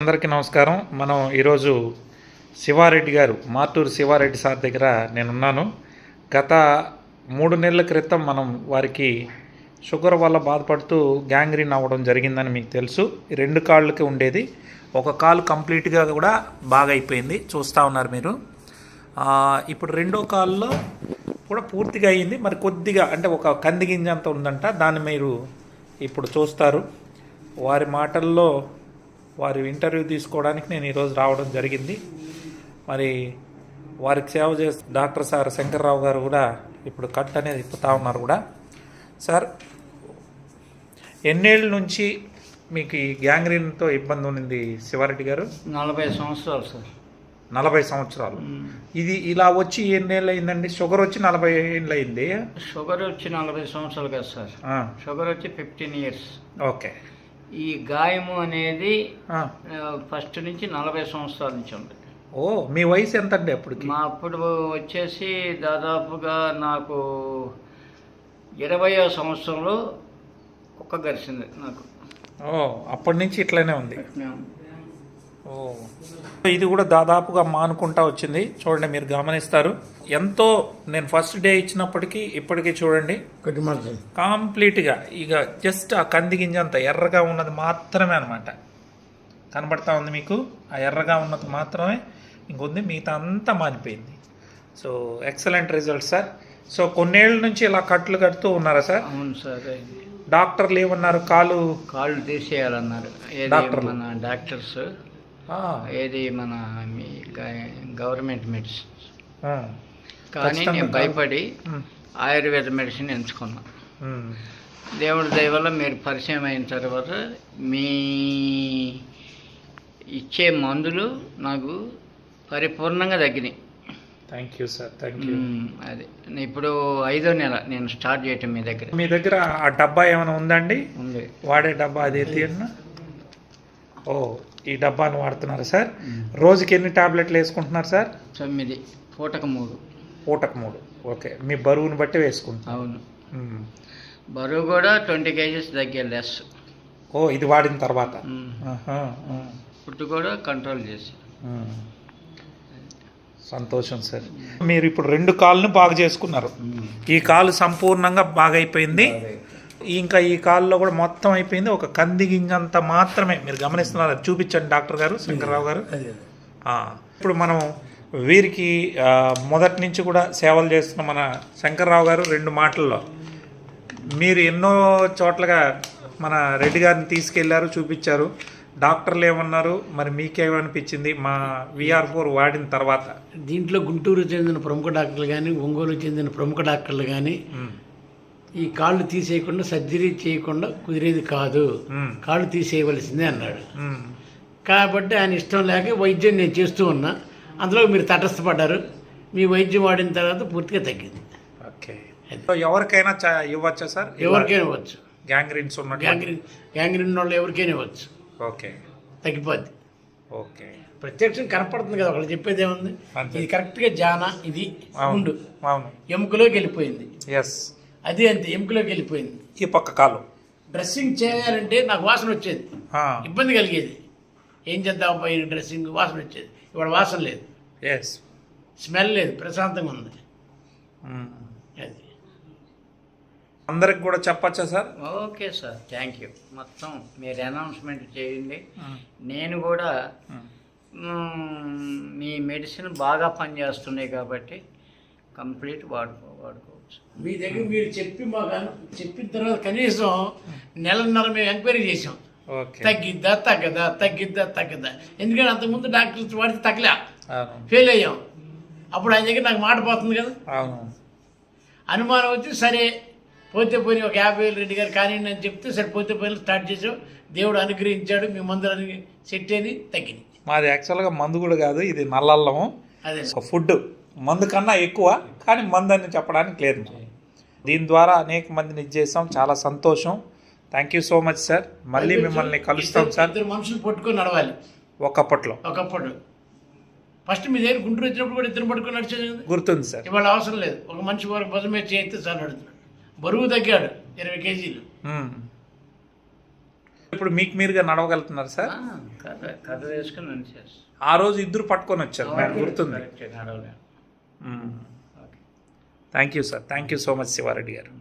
అందరికీ నమస్కారం. మనం ఈరోజు శివారెడ్డి గారు, మార్టూరు శివారెడ్డి సార్ దగ్గర నేనున్నాను. గత 3 నెలల క్రితం మనం వారికి షుగర్ వల్ల బాధపడుతూ గ్యాంగ్రీన్ అవ్వడం జరిగిందని మీకు తెలుసు. 2 కాళ్ళకి ఉండేది, ఒక కాలు కంప్లీట్గా కూడా బాగా అయిపోయింది, చూస్తూ ఉన్నారు మీరు. ఇప్పుడు 2వ కాల్లో కూడా పూర్తిగా అయ్యింది. మరి కొద్దిగా అంటే ఒక కంది గింజ అంత ఉందంట, దాన్ని మీరు ఇప్పుడు చూస్తారు. వారి మాటల్లో వారి ఇంటర్వ్యూ తీసుకోవడానికి నేను ఈరోజు రావడం జరిగింది. మరి వారికి సేవ చేస్తూ డాక్టర్ సార్ శంకర్రావు గారు కూడా ఇప్పుడు కట్ అనేది ఇప్పుతా ఉన్నారు కూడా. సార్, ఎన్నేళ్ళ నుంచి మీకు ఈ గ్యాంగ్రీన్తో ఇబ్బంది ఉన్నది శివారెడ్డి గారు? 40 సంవత్సరాలు సార్. 40 సంవత్సరాలు. ఇది ఇలా వచ్చి ఎన్నేళ్ళు అయిందండి? షుగర్ వచ్చి 40 ఏళ్ళు అయింది. షుగర్ వచ్చి 40 సంవత్సరాలు కదా సార్. షుగర్ వచ్చి 15 ఇయర్స్. ఓకే. ఈ గాయము అనేది ఫస్ట్ నుంచి 40 సంవత్సరాల నుంచి ఉంది. ఓ, మీ వయసు ఎంత అండి అప్పటికి? మా అప్పుడు వచ్చేసి దాదాపుగా నాకు 20వ సంవత్సరంలో కుక్క గరిచింది నాకు. ఓ, అప్పటి నుంచి ఇట్లానే ఉంది. ఓ, ఇది కూడా దాదాపుగా మానుకుంటా వచ్చింది. చూడండి, మీరు గమనిస్తారు. ఎంతో నేను ఫస్ట్ డే ఇచ్చినప్పటికీ ఇప్పటికీ చూడండి కంప్లీట్గా ఇక జస్ట్ ఆ కంది గింజ అంత ఎర్రగా ఉన్నది మాత్రమే అనమాట కనబడతా ఉంది మీకు. ఆ ఎర్రగా ఉన్నది మాత్రమే ఇంకొంది, మిగతా అంతా మానిపోయింది. So excellent result sir. So కొన్నేళ్ళ నుంచి ఇలా కట్లు కడుతూ ఉన్నారా సార్? అవును సార్. డాక్టర్లు ఏమన్నారు? కాళ్ళు తీసేయాలన్నారు మన డాక్టర్స్. ఏది మన గవర్నమెంట్ మెడిసిన్. కానీ నేను భయపడి ఆయుర్వేద మెడిసిన్ ఎంచుకున్నా. దేవుడి దయ వల్ల మీరు పరిచయం అయిన తర్వాత మీ ఇచ్చే మందులు నాకు పరిపూర్ణంగా తగ్గినాయి. Thank you sir, thank you. అది ఇప్పుడు 5వ నెల నేను స్టార్ట్ చేయటం మీ దగ్గర. మీ దగ్గర ఆ డబ్బా ఏమైనా ఉందండి? ఉంది. వాడే డబ్బా అది తీయన్నా. ఓ, ఈ డబ్బాను వాడుతున్నారు సార్. రోజుకి ఎన్ని టాబ్లెట్లు వేసుకుంటున్నారు సార్? 9, పూటకు 3. పూటకు 3. ఓకే. మీ బరువుని బట్టి వేసుకుంటారు? అవును. బరువు కూడా 20 kgs తగ్గే లెస్. ఓ, ఇది వాడిన తర్వాత ఫుడ్ కూడా కంట్రోల్ చేసి. సంతోషం సార్. మీరు ఇప్పుడు 2 కాళ్ళను బాగా చేసుకున్నారు. ఈ కాలు సంపూర్ణంగా బాగా అయిపోయింది. ఇంకా ఈ కాల్లో కూడా మొత్తం అయిపోయింది. ఒక కంది గింజంత మాత్రమే మీరు గమనిస్తున్నారు. చూపించండి డాక్టర్ గారు, శంకర్రావు గారు. ఇప్పుడు మనం వీరికి మొదటి నుంచి కూడా సేవలు చేస్తున్న మన శంకర్రావు గారు 2 మాటల్లో, మీరు ఎన్నో చోట్లగా మన రెడ్డి గారిని తీసుకెళ్లారు, చూపించారు. డాక్టర్లు ఏమన్నారు, మరి మీకేమనిపించింది మా VR4 వాడిన తర్వాత? దీంట్లో గుంటూరు చెందిన ప్రముఖ డాక్టర్లు కానీ, ఒంగోలు చెందిన ప్రముఖ డాక్టర్లు కానీ ఈ కాళ్ళు తీసేయకుండా సర్జరీ చేయకుండా కుదిరేది కాదు, కాళ్ళు తీసేయవలసిందే అన్నాడు. కాబట్టి ఆయన ఇష్టం లేక వైద్యం నేను చేస్తూ ఉన్నా. అందులో మీరు తటస్థపడ్డారు. మీ వైద్యం వాడిన తర్వాత పూర్తిగా తగ్గింది. ఓకే. ఎవరికైనా ఇవ్వచ్చా సార్? ఎవరికైనా ఇవ్వచ్చు. గ్యాంగ్రీన్స్ ఉన్న గ్యాంగ్రీన్ వాళ్ళు ఎవరికైనా ఇవ్వచ్చు. ఓకే. తగ్గిపోద్ది. ఓకే. ప్రత్యక్షం కనపడుతుంది కదా, ఒకళ్ళు చెప్పేది ఏముంది. ఇది కరెక్ట్గా జానా, ఇది ఉండు ఎముకలోకి వెళ్ళిపోయింది. ఎస్, అది అంతే, ఎముకలోకి వెళ్ళిపోయింది. ఈ పక్క కాలు డ్రెస్సింగ్ చేయాలంటే నాకు వాసన వచ్చేది, ఇబ్బంది కలిగేది. ఏం చేద్దాం పోయిన డ్రెస్సింగ్ వాసన వచ్చేది. ఇవాళ వాసన లేదు, స్మెల్ లేదు, ప్రశాంతంగా ఉంది. అది అందరికి కూడా చెప్పచ్చా sir? Okay sir, thank you. మొత్తం మీరు అనౌన్స్మెంట్ చేయండి. నేను కూడా మీ మెడిసిన్ బాగా పనిచేస్తున్నాయి కాబట్టి కంప్లీట్ వాడుకోవచ్చు. మీ దగ్గర మీరు చెప్పిన తర్వాత కనీసం నెలన్నర మేము ఎంక్వైరీ చేసాం. తగ్గిద్దా తగ్గదా. ఎందుకంటే అంతకుముందు డాక్టర్స్ వాడితే తగ్గలే, ఫెయిల్ అయ్యాం. అప్పుడు ఆయన దగ్గర నాకు మాట పోతుంది కదా, అనుమానం వచ్చి సరే పోతే పోయి ఒక 50,000 రెడ్డి గారు కానీ అని చెప్తే సరే పోతే పోయి స్టార్ట్ చేసాం. దేవుడు అనుగ్రహించాడు, మీ మందులని సెట్ అయింది, తగ్గింది. మాది యాక్చువల్గా మందు కూడా కాదు, ఇది నల్లల్లము. అదే ఫుడ్ మందు కన్నా ఎక్కువ, కానీ మందు అని చెప్పడానికి లేదు. దీని ద్వారా అనేక మందిని ఇచ్చేసాం. చాలా సంతోషం. Thank you so much sir. మళ్ళీ మిమ్మల్ని కలుస్తాం సార్. 2 మనుషులు పట్టుకొని నడవాలి ఒకప్పట్లో. ఫస్ట్ మీ దగ్గర గుంటూరు వచ్చినప్పుడు కూడా 2 పట్టుకొని నడిచేది గుర్తుంది సార్. ఇవాళ అవసరం లేదు, ఒక మనిషి వరకు భుజం మీద చేస్తే చాలు నడుతున్నాడు. బరువు తగ్గాడు 20 kgs. ఇప్పుడు మీకు మీరుగా నడవగలుగుతున్నారు సార్? కథ వేసుకుని నడిచేస్తాను. ఆ రోజు ఇద్దరు పట్టుకొని వచ్చారు, నాకు గుర్తుంది. నడవలేను. Thank you sir, thank you so much Siva Reddy గారు.